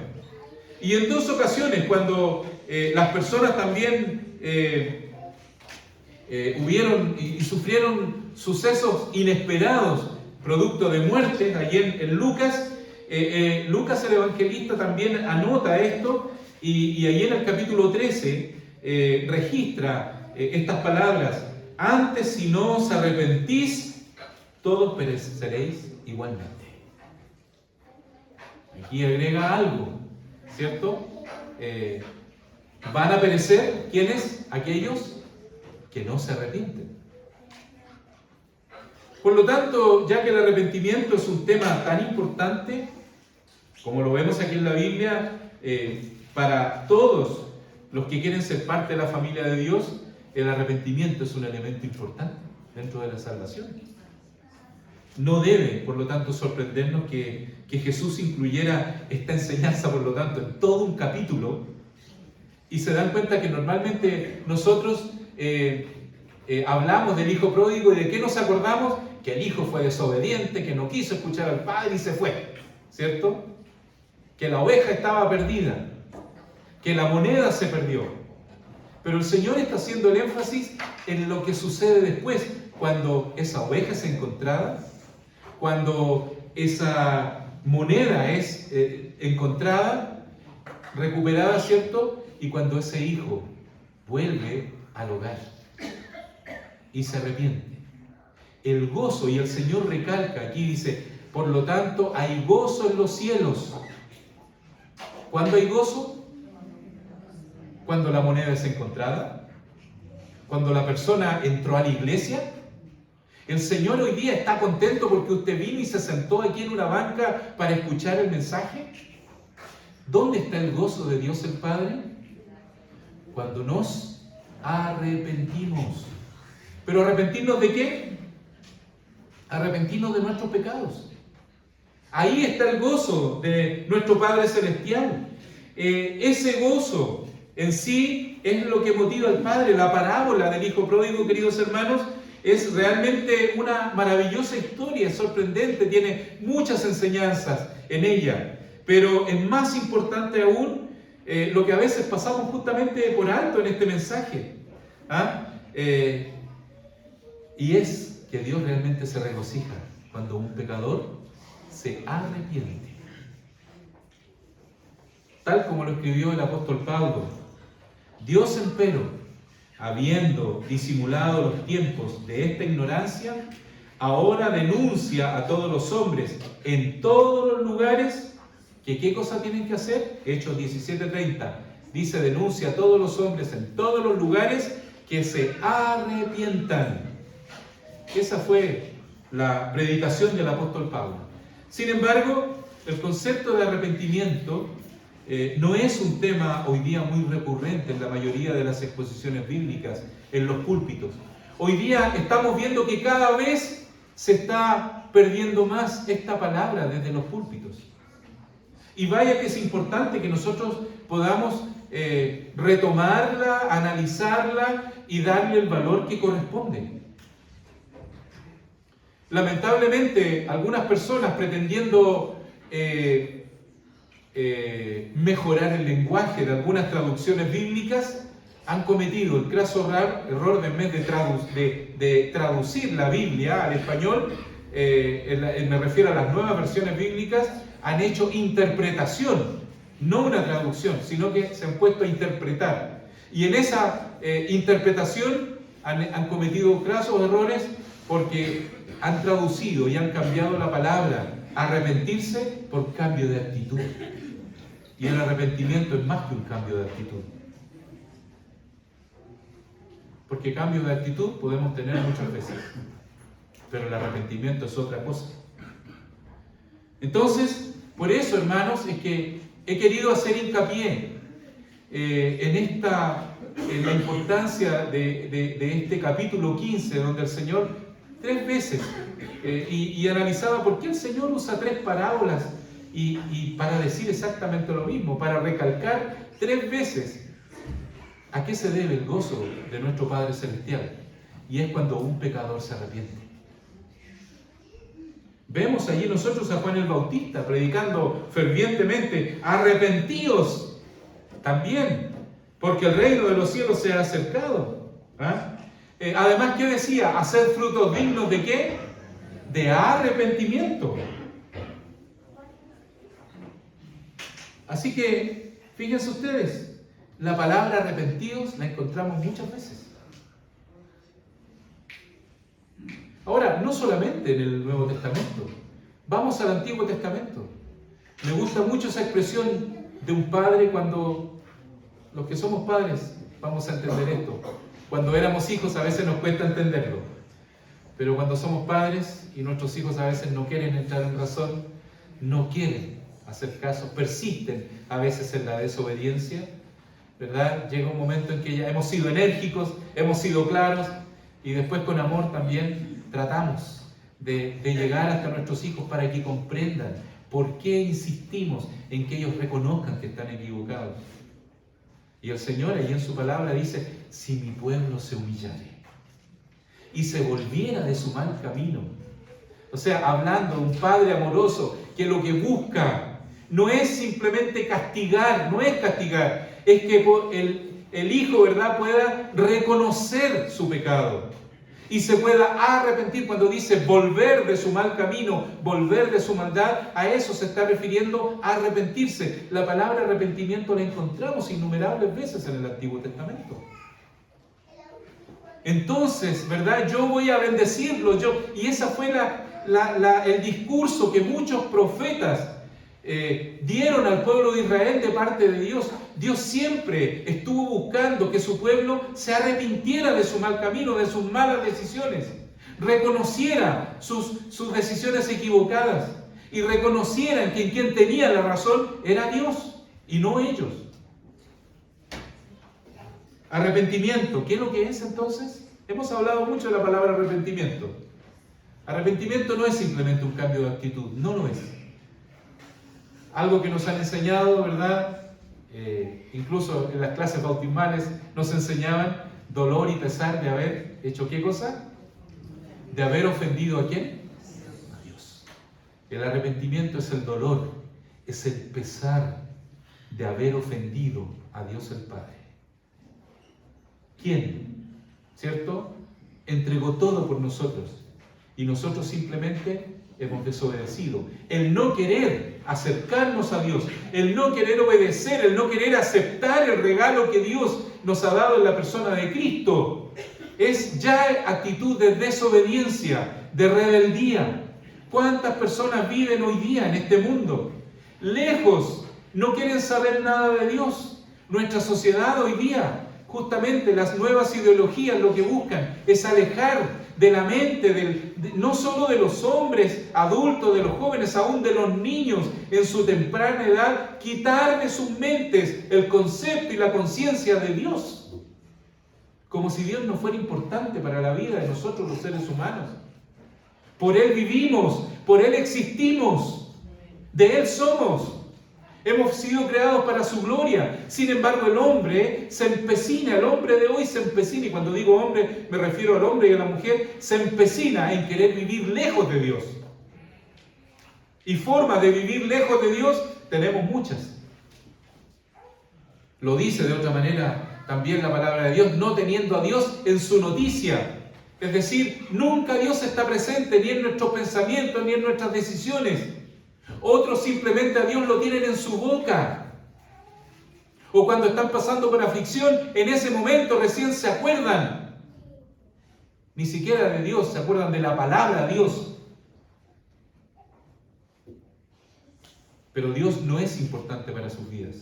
Y en 2 ocasiones, cuando las personas también hubieron y sufrieron sucesos inesperados, producto de muertes, allí en Lucas, Lucas el evangelista también anota esto, y allí en el capítulo 13 registra estas palabras: antes, si no os arrepentís, todos pereceréis igualmente. Aquí agrega algo, ¿cierto? Van a perecer, ¿quiénes? Aquellos que no se arrepienten. Por lo tanto, ya que el arrepentimiento es un tema tan importante, como lo vemos aquí en la Biblia, para todos los que quieren ser parte de la familia de Dios, el arrepentimiento es un elemento importante dentro de la salvación. No debe, por lo tanto, sorprendernos que Jesús incluyera esta enseñanza, por lo tanto, en todo un capítulo. Y se dan cuenta que normalmente nosotros hablamos del hijo pródigo, y ¿de qué nos acordamos? Que el hijo fue desobediente, que no quiso escuchar al padre y se fue, ¿cierto? Que la oveja estaba perdida, que la moneda se perdió. Pero el Señor está haciendo el énfasis en lo que sucede después, cuando esa oveja es encontrada, cuando esa moneda es encontrada, recuperada, ¿cierto? Y cuando ese hijo vuelve al hogar y se arrepiente. El gozo, y el Señor recalca, aquí dice: por lo tanto hay gozo en los cielos. ¿Cuándo hay gozo? Cuando la moneda es encontrada, cuando la persona entró a la iglesia. El Señor hoy día está contento porque usted vino y se sentó aquí en una banca para escuchar el mensaje. ¿Dónde está el gozo de Dios el Padre? Cuando nos arrepentimos. ¿Pero arrepentirnos de qué? Arrepentirnos de nuestros pecados. Ahí está el gozo de nuestro Padre Celestial. Ese gozo en sí es lo que motiva al Padre. La parábola del Hijo Pródigo, queridos hermanos, es realmente una maravillosa historia, es sorprendente, tiene muchas enseñanzas en ella. Pero es más importante aún lo que a veces pasamos justamente por alto en este mensaje. Y es que Dios realmente se regocija cuando un pecador se arrepiente. Tal como lo escribió el apóstol Pablo: Dios, empero, habiendo disimulado los tiempos de esta ignorancia, ahora denuncia a todos los hombres en todos los lugares que ¿qué cosa tienen que hacer? Hechos 17:30 dice: denuncia a todos los hombres en todos los lugares que se arrepientan. Esa fue la predicación del apóstol Pablo. Sin embargo, el concepto de arrepentimiento no es un tema hoy día muy recurrente en la mayoría de las exposiciones bíblicas, en los púlpitos. Hoy día estamos viendo que cada vez se está perdiendo más esta palabra desde los púlpitos. Y vaya que es importante que nosotros podamos retomarla, analizarla y darle el valor que corresponde. Lamentablemente, algunas personas, pretendiendo mejorar el lenguaje de algunas traducciones bíblicas, han cometido el craso error de, en vez de traducir la Biblia al español, me refiero a las nuevas versiones bíblicas, han hecho interpretación, no una traducción, sino que se han puesto a interpretar. Y en esa interpretación han cometido crasos errores, porque han traducido y han cambiado la palabra arrepentirse por cambio de actitud. Y el arrepentimiento es más que un cambio de actitud. Porque cambio de actitud podemos tener muchas veces, pero el arrepentimiento es otra cosa. Entonces, por eso, hermanos, es que he querido hacer hincapié en la importancia de este capítulo 15, donde el Señor 3 veces, y analizaba por qué el Señor usa 3 parábolas y para decir exactamente lo mismo, para recalcar 3 veces a qué se debe el gozo de nuestro Padre Celestial. Y es cuando un pecador se arrepiente. Vemos allí nosotros a Juan el Bautista predicando fervientemente: arrepentíos también, porque el reino de los cielos se ha acercado. Además, ¿qué decía? Hacer frutos dignos ¿de qué? De arrepentimiento. Así que, fíjense ustedes, la palabra arrepentidos la encontramos muchas veces. Ahora, no solamente en el Nuevo Testamento, vamos al Antiguo Testamento. Me gusta mucho esa expresión de un padre cuando los que somos padres vamos a entender esto. Cuando éramos hijos a veces nos cuesta entenderlo, pero cuando somos padres y nuestros hijos a veces no quieren entrar en razón, no quieren hacer caso, persisten a veces en la desobediencia, ¿verdad? Llega un momento en que ya hemos sido enérgicos, hemos sido claros, y después con amor también tratamos de llegar hasta nuestros hijos para que comprendan por qué insistimos en que ellos reconozcan que están equivocados. Y el Señor ahí en su palabra dice: si mi pueblo se humillare y se volviera de su mal camino. O sea, hablando de un Padre amoroso que lo que busca no es simplemente castigar, es que el Hijo, ¿verdad?, pueda reconocer su pecado y se pueda arrepentir. Cuando dice volver de su mal camino, volver de su maldad, a eso se está refiriendo, a arrepentirse. La palabra arrepentimiento la encontramos innumerables veces en el Antiguo Testamento. Entonces, ¿verdad?, yo voy a bendecirlo, y esa fue el discurso que muchos profetas dieron al pueblo de Israel de parte de Dios. Dios siempre estuvo buscando que su pueblo se arrepintiera de su mal camino, de sus malas decisiones, reconociera sus decisiones equivocadas y reconocieran que quien tenía la razón era Dios y no ellos. Arrepentimiento, ¿qué es lo que es entonces? Hemos hablado mucho de la palabra arrepentimiento. Arrepentimiento no es simplemente un cambio de actitud, no lo es. Algo que nos han enseñado, ¿verdad? Incluso en las clases bautismales nos enseñaban dolor y pesar de haber hecho ¿qué cosa? De haber ofendido ¿a quién? A Dios. El arrepentimiento es el dolor, es el pesar de haber ofendido a Dios el Padre. ¿Quién? ¿Cierto? Entregó todo por nosotros y nosotros simplemente hemos desobedecido. El no querer acercarnos a Dios, el no querer obedecer, el no querer aceptar el regalo que Dios nos ha dado en la persona de Cristo, es ya actitud de desobediencia, de rebeldía. ¿Cuántas personas viven hoy día en este mundo? Lejos, no quieren saber nada de Dios. Nuestra sociedad hoy día, justamente las nuevas ideologías lo que buscan es alejar de la mente, no solo de los hombres adultos, de los jóvenes, aún de los niños en su temprana edad, quitar de sus mentes el concepto y la conciencia de Dios. Como si Dios no fuera importante para la vida de nosotros los seres humanos. Por Él vivimos, por Él existimos, de Él somos. Hemos sido creados para su gloria. Sin embargo, el hombre se empecina, el hombre de hoy se empecina, y cuando digo hombre me refiero al hombre y a la mujer, se empecina en querer vivir lejos de Dios. Y formas de vivir lejos de Dios tenemos muchas. Lo dice de otra manera también la palabra de Dios: no teniendo a Dios en su noticia. Es decir, nunca Dios está presente ni en nuestros pensamientos ni en nuestras decisiones. Otros simplemente a Dios lo tienen en su boca. O cuando están pasando por aflicción, en ese momento recién se acuerdan. Ni siquiera de Dios, se acuerdan de la palabra Dios. Pero Dios no es importante para sus vidas.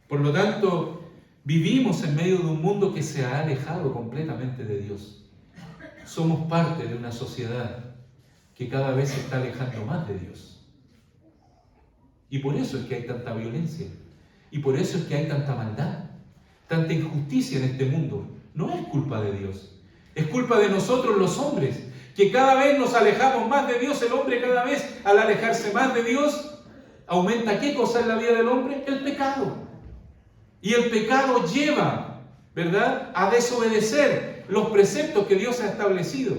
Por lo tanto, vivimos en medio de un mundo que se ha alejado completamente de Dios. Somos parte de una sociedad que cada vez se está alejando más de Dios. Y por eso es que hay tanta violencia. Y por eso es que hay tanta maldad, tanta injusticia en este mundo. No es culpa de Dios. Es culpa de nosotros los hombres, que cada vez nos alejamos más de Dios. El hombre cada vez, al alejarse más de Dios, aumenta ¿qué cosa en la vida del hombre? El pecado. Y el pecado lleva, ¿verdad?, a desobedecer los preceptos que Dios ha establecido.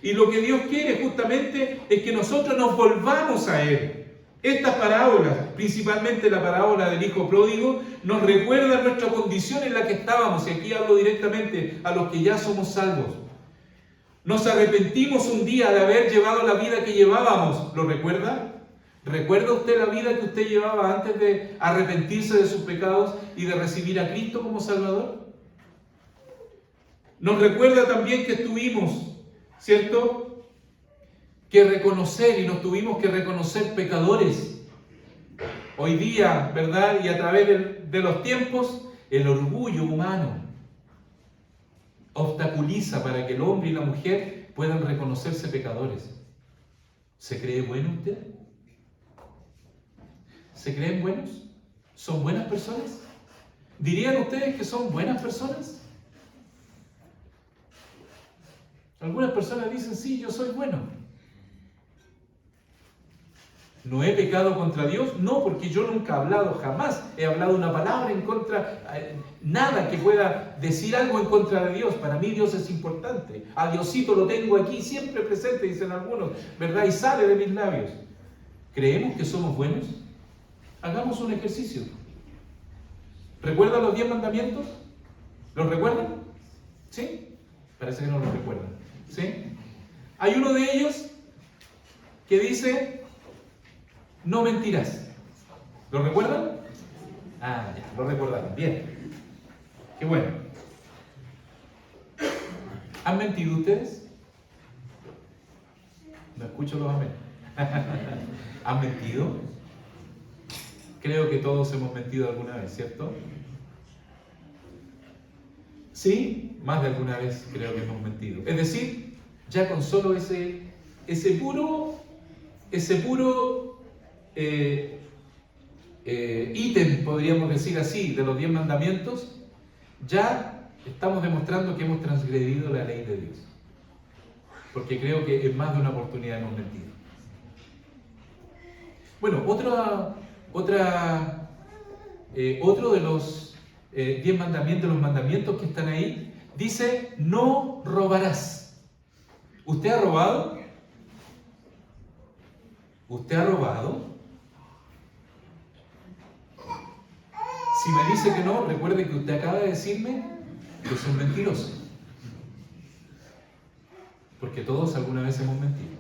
Y lo que Dios quiere justamente es que nosotros nos volvamos a Él. Estas parábolas, principalmente la parábola del hijo pródigo, nos recuerdan nuestra condición en la que estábamos. Y aquí hablo directamente a los que ya somos salvos. Nos arrepentimos un día de haber llevado la vida que llevábamos. ¿Lo recuerda? ¿Recuerda usted la vida que usted llevaba antes de arrepentirse de sus pecados y de recibir a Cristo como Salvador? Nos recuerda también que tuvimos, ¿cierto?, que reconocer, y nos tuvimos que reconocer pecadores. Hoy día, ¿verdad?, y a través de los tiempos, el orgullo humano obstaculiza para que el hombre y la mujer puedan reconocerse pecadores. ¿Se cree bueno usted? ¿Se creen buenos? ¿Son buenas personas? ¿Dirían ustedes que son buenas personas? Algunas personas dicen, sí, yo soy bueno. ¿No he pecado contra Dios? No, porque yo nunca he hablado, jamás he hablado una palabra en contra, nada que pueda decir algo en contra de Dios. Para mí Dios es importante. A Diosito lo tengo aquí siempre presente, dicen algunos, ¿verdad? Y sale de mis labios. ¿Creemos que somos buenos? Hagamos un ejercicio. ¿Recuerdan los 10 mandamientos? ¿Los recuerdan? ¿Sí? Parece que no los recuerdan. ¿Sí? Hay uno de ellos que dice, no mentirás. ¿Lo recuerdan? Ah, ya, lo recordaron. Bien. Qué bueno. ¿Han mentido ustedes? No escucho los amén. ¿Han mentido? Creo que todos hemos mentido alguna vez, ¿cierto? Sí, más de alguna vez creo que hemos mentido. Es decir, ya con solo ese puro ítem, podríamos decir así, de los 10 mandamientos, ya estamos demostrando que hemos transgredido la ley de Dios. Porque creo que en más de una oportunidad hemos mentido. Bueno, otro de los 10 mandamientos, los mandamientos que están ahí, dice, no robarás. ¿Usted ha robado? ¿Usted ha robado? Si me dice que no, recuerde que usted acaba de decirme que es un mentiroso. Porque todos alguna vez hemos mentido.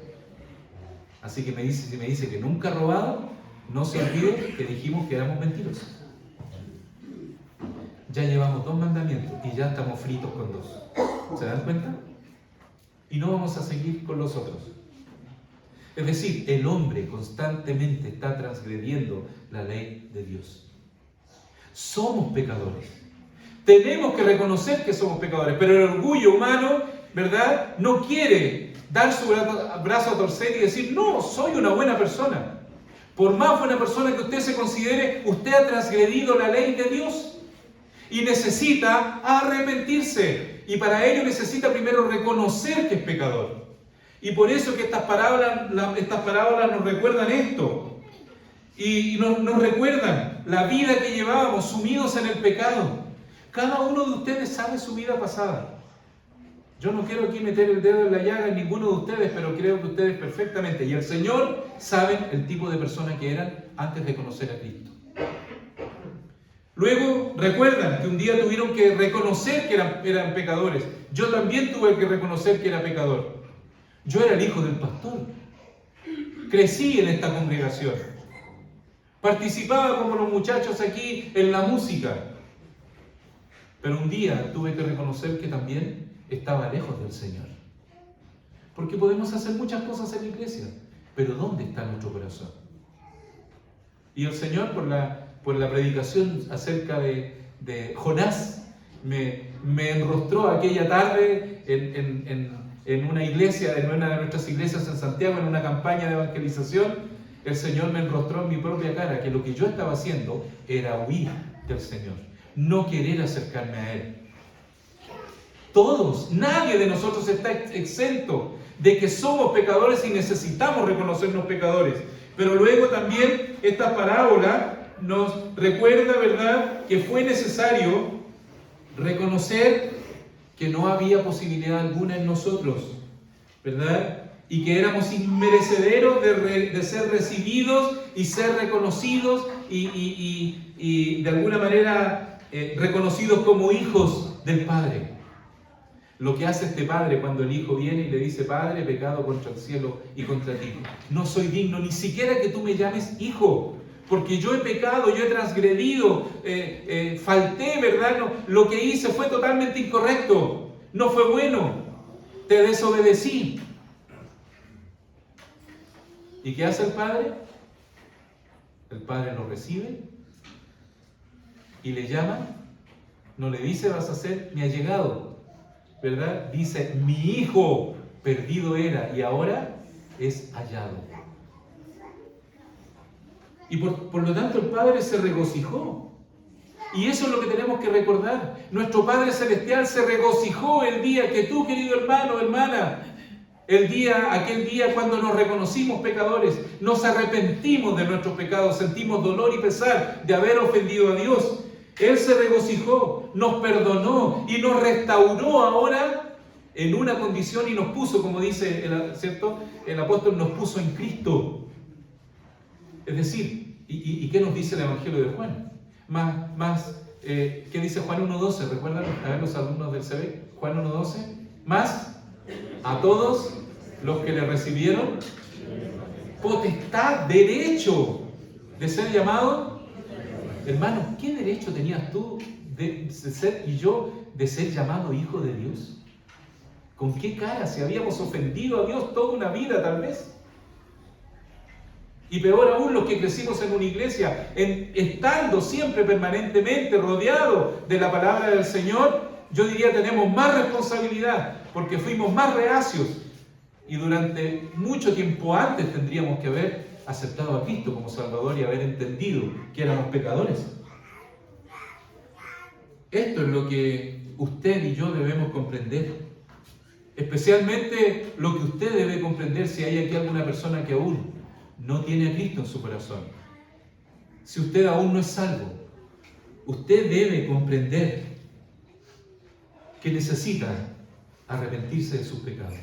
Así que si me dice que nunca ha robado, no se olvide que dijimos que éramos mentirosos. Ya llevamos 2 mandamientos y ya estamos fritos con 2. ¿Se dan cuenta? Y no vamos a seguir con los otros. Es decir, el hombre constantemente está transgrediendo la ley de Dios. Somos pecadores. Tenemos que reconocer que somos pecadores, pero el orgullo humano, ¿verdad?, no quiere dar su brazo a torcer y decir, no, soy una buena persona. Por más buena persona que usted se considere, usted ha transgredido la ley de Dios. Y necesita arrepentirse. Y para ello necesita primero reconocer que es pecador. Y por eso que estas parábolas nos recuerdan esto. Y nos recuerdan la vida que llevábamos sumidos en el pecado. Cada uno de ustedes sabe su vida pasada. Yo no quiero aquí meter el dedo en la llaga en ninguno de ustedes, pero creo que ustedes perfectamente. Y el Señor sabe el tipo de persona que eran antes de conocer a Cristo. Luego recuerdan que un día tuvieron que reconocer que eran pecadores. Yo también tuve que reconocer que era pecador. Yo era el hijo del pastor. Crecí en esta congregación. Participaba como los muchachos aquí en la música. Pero un día tuve que reconocer que también estaba lejos del Señor. Porque podemos hacer muchas cosas en la iglesia, pero ¿dónde está nuestro corazón? Y el Señor, por la predicación acerca de Jonás, me enrostró aquella tarde en una iglesia, en una de nuestras iglesias en Santiago, en una campaña de evangelización, el Señor me enrostró en mi propia cara que lo que yo estaba haciendo era huir del Señor, no querer acercarme a Él. Todos, nadie de nosotros está exento de que somos pecadores y necesitamos reconocernos pecadores. Pero luego también esta parábola nos recuerda, ¿verdad?, que fue necesario reconocer que no había posibilidad alguna en nosotros, ¿verdad? Y que éramos inmerecederos de ser recibidos y ser reconocidos y de alguna manera reconocidos como hijos del Padre. Lo que hace este padre cuando el hijo viene y le dice: Padre, he pecado contra el cielo y contra ti. No soy digno ni siquiera que tú me llames hijo, porque yo he pecado, yo he transgredido, falté, ¿verdad? No, lo que hice fue totalmente incorrecto, no fue bueno, te desobedecí. ¿Y qué hace el padre? El padre lo recibe y le llama, no le dice: vas a ser mi allegado, ¿verdad? Dice: mi hijo perdido era y ahora es hallado. Y por lo tanto el Padre se regocijó. Y eso es lo que tenemos que recordar. Nuestro Padre Celestial se regocijó el día que tú, querido hermano, hermana, aquel día cuando nos reconocimos pecadores, nos arrepentimos de nuestros pecados, sentimos dolor y pesar de haber ofendido a Dios. Él se regocijó, nos perdonó y nos restauró ahora en una condición y nos puso, como dice el apóstol, nos puso en Cristo. Es decir, ¿y qué nos dice el Evangelio de Juan? ¿Qué dice Juan 1.12? ¿Recuerdan a ver los alumnos del CB? Juan 1.12. Más a todos los que le recibieron potestad, derecho de ser llamado. Hermano, ¿qué derecho tenías tú de ser y yo de ser llamado hijo de Dios? ¿Con qué cara? Si habíamos ofendido a Dios toda una vida tal vez. Y peor aún los que crecimos en una iglesia, estando siempre permanentemente rodeados de la palabra del Señor, yo diría tenemos más responsabilidad porque fuimos más reacios y durante mucho tiempo antes tendríamos que haber aceptado a Cristo como Salvador y haber entendido que éramos pecadores. Esto es lo que usted y yo debemos comprender. Especialmente lo que usted debe comprender si hay aquí alguna persona que aún no tiene a Cristo en su corazón. Si usted aún no es salvo, usted debe comprender que necesita arrepentirse de sus pecados,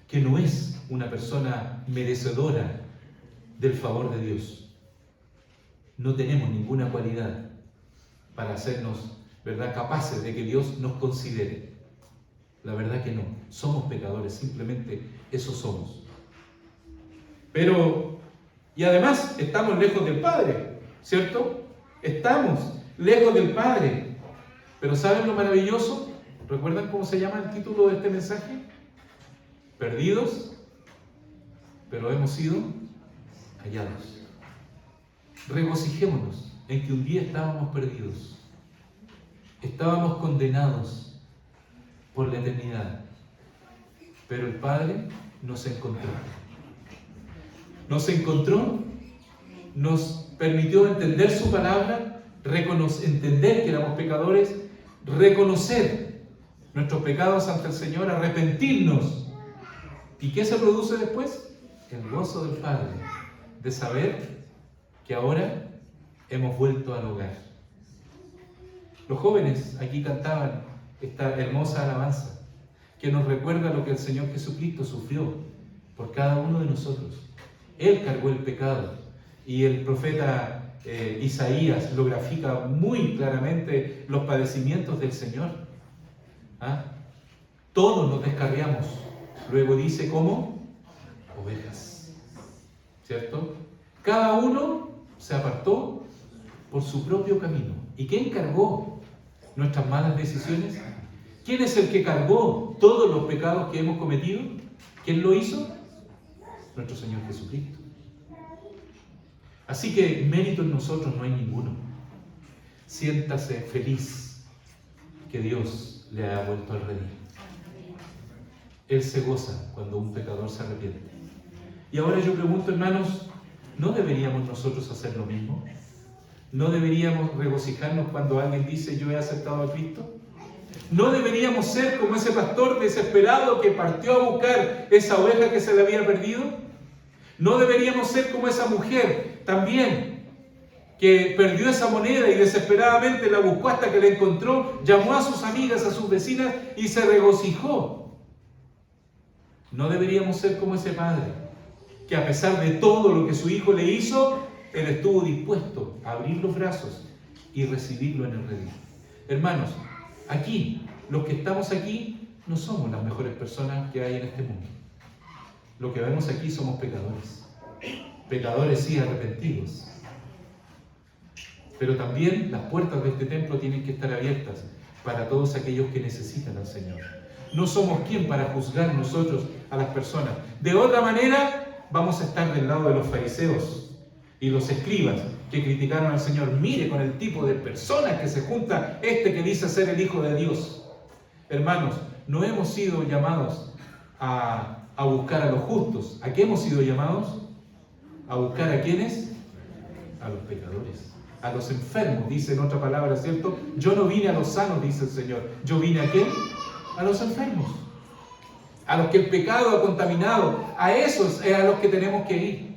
que no es una persona merecedora del favor de Dios. No tenemos ninguna cualidad para hacernos, ¿verdad?, capaces de que Dios nos considere. La verdad que no, somos pecadores, simplemente eso somos. Y además estamos lejos del Padre, ¿cierto? Estamos lejos del Padre. Pero ¿saben lo maravilloso? ¿Recuerdan cómo se llama el título de este mensaje? Perdidos, pero hemos sido hallados. Regocijémonos en que un día estábamos perdidos. Estábamos condenados por la eternidad. Pero el Padre nos encontró. Nos encontró, nos permitió entender su palabra, entender que éramos pecadores, reconocer nuestros pecados ante el Señor, arrepentirnos. ¿Y qué se produce después? El gozo del Padre, de saber que ahora hemos vuelto al hogar. Los jóvenes aquí cantaban esta hermosa alabanza que nos recuerda lo que el Señor Jesucristo sufrió por cada uno de nosotros. Él cargó el pecado y el profeta Isaías lo grafica muy claramente, los padecimientos del Señor. Todos nos descarriamos, luego dice, como ovejas, ¿cierto? Cada uno se apartó por su propio camino. ¿Y quién cargó nuestras malas decisiones? ¿Quién es el que cargó todos los pecados que hemos cometido? ¿Quién lo hizo? Nuestro Señor Jesucristo. Así que mérito en nosotros no hay ninguno. Siéntase feliz que Dios le ha vuelto al redil. Él se goza cuando un pecador se arrepiente. Y ahora yo pregunto, hermanos, ¿no deberíamos nosotros hacer lo mismo? ¿No deberíamos regocijarnos cuando alguien dice yo he aceptado a Cristo? ¿No deberíamos ser como ese pastor desesperado que partió a buscar esa oveja que se le había perdido? ¿No deberíamos ser como esa mujer también que perdió esa moneda y desesperadamente la buscó hasta que la encontró, llamó a sus amigas, a sus vecinas y se regocijó? ¿No deberíamos ser como ese padre que a pesar de todo lo que su hijo le hizo, él estuvo dispuesto a abrir los brazos y recibirlo en el redil? Hermanos, aquí, los que estamos aquí, no somos las mejores personas que hay en este mundo. Lo que vemos aquí somos pecadores. Pecadores sí arrepentidos. Pero también las puertas de este templo tienen que estar abiertas para todos aquellos que necesitan al Señor. No somos quien para juzgar nosotros a las personas. De otra manera, vamos a estar del lado de los fariseos y los escribas que criticaron al Señor. Mire con el tipo de personas que se junta este que dice ser el Hijo de Dios. Hermanos, no hemos sido llamados a buscar a los justos. ¿A qué hemos sido llamados? ¿A buscar a quiénes? A los pecadores, a los enfermos, dice en otra palabra, ¿cierto? Yo no vine a los sanos, dice el Señor. ¿Yo vine a quién? A los enfermos, a los que el pecado ha contaminado. A esos es a los que tenemos que ir.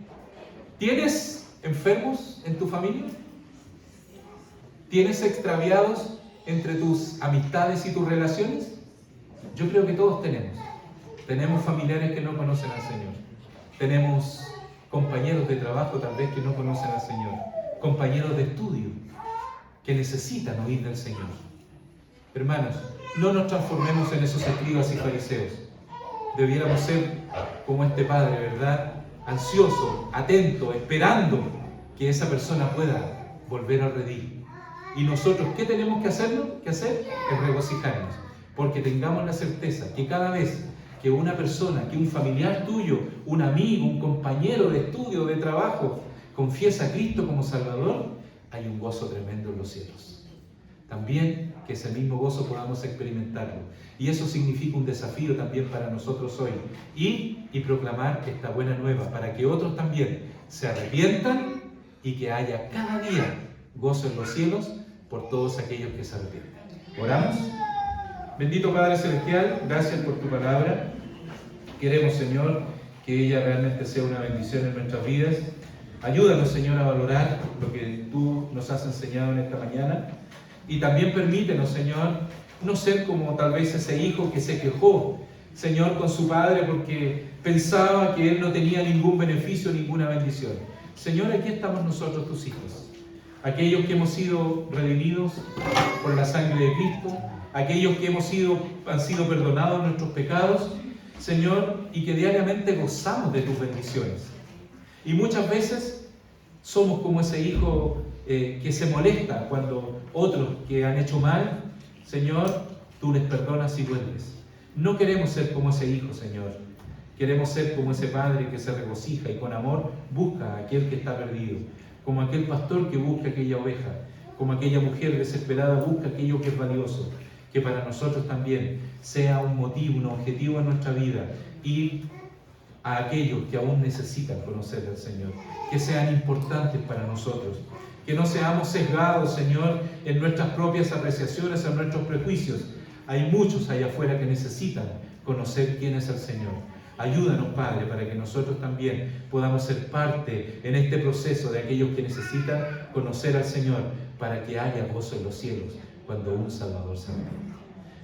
¿Tienes enfermos en tu familia? ¿Tienes extraviados entre tus amistades y tus relaciones? Yo creo que todos tenemos. Tenemos familiares que no conocen al Señor. Tenemos compañeros de trabajo tal vez que no conocen al Señor. Compañeros de estudio que necesitan oír del Señor. Hermanos, no nos transformemos en esos escribas y fariseos. Debiéramos ser como este padre, ¿verdad? Ansioso, atento, esperando que esa persona pueda volver al redil. Y nosotros, ¿qué tenemos que hacer? Es regocijarnos, porque tengamos la certeza que cada vez que una persona, que un familiar tuyo, un amigo, un compañero de estudio, de trabajo, confiesa a Cristo como Salvador, hay un gozo tremendo en los cielos. También que ese mismo gozo podamos experimentarlo. Y eso significa un desafío también para nosotros hoy. Ir y proclamar esta buena nueva para que otros también se arrepientan y que haya cada día gozo en los cielos por todos aquellos que se arrepientan. ¿Oramos? Bendito Padre Celestial, gracias por tu palabra. Queremos, Señor, que ella realmente sea una bendición en nuestras vidas. Ayúdanos, Señor, a valorar lo que tú nos has enseñado en esta mañana. Y también permítenos, Señor, no ser como tal vez ese hijo que se quejó, Señor, con su padre porque pensaba que él no tenía ningún beneficio, ninguna bendición. Señor, aquí estamos nosotros, tus hijos. Aquellos que hemos sido redimidos por la sangre de Cristo, aquellos que han sido perdonados nuestros pecados, Señor, y que diariamente gozamos de tus bendiciones. Y muchas veces somos como ese hijo que se molesta cuando otros que han hecho mal, Señor, tú les perdonas y vuelves. No queremos ser como ese hijo, Señor. Queremos ser como ese padre que se regocija y con amor busca a aquel que está perdido, como aquel pastor que busca aquella oveja, como aquella mujer desesperada busca aquello que es valioso. Que para nosotros también sea un motivo, un objetivo en nuestra vida, ir a aquellos que aún necesitan conocer al Señor, que sean importantes para nosotros, que no seamos sesgados, Señor, en nuestras propias apreciaciones, en nuestros prejuicios. Hay muchos allá afuera que necesitan conocer quién es el Señor. Ayúdanos, Padre, para que nosotros también podamos ser parte en este proceso de aquellos que necesitan conocer al Señor, para que haya gozo en los cielos cuando un Salvador se arrepiente.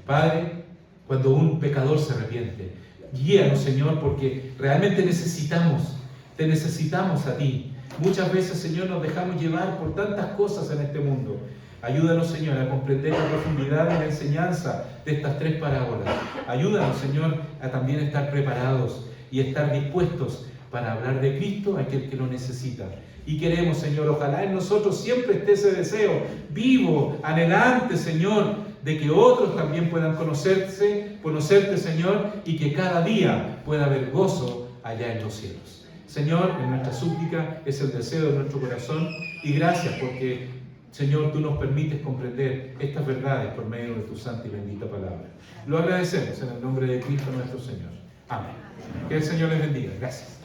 Padre, cuando un pecador se arrepiente, guíanos, Señor, porque realmente te necesitamos a ti. Muchas veces, Señor, nos dejamos llevar por tantas cosas en este mundo. Ayúdanos, Señor, a comprender la profundidad de la enseñanza de estas tres parábolas. Ayúdanos, Señor, a también estar preparados y estar dispuestos para hablar de Cristo a aquel que lo necesita. Y queremos, Señor, ojalá en nosotros siempre esté ese deseo vivo, anhelante, Señor, de que otros también puedan conocerte, Señor, y que cada día pueda haber gozo allá en los cielos. Señor, en nuestra súplica es el deseo de nuestro corazón, y gracias porque, Señor, tú nos permites comprender estas verdades por medio de tu santa y bendita palabra. Lo agradecemos en el nombre de Cristo nuestro Señor. Amén. Que el Señor les bendiga. Gracias.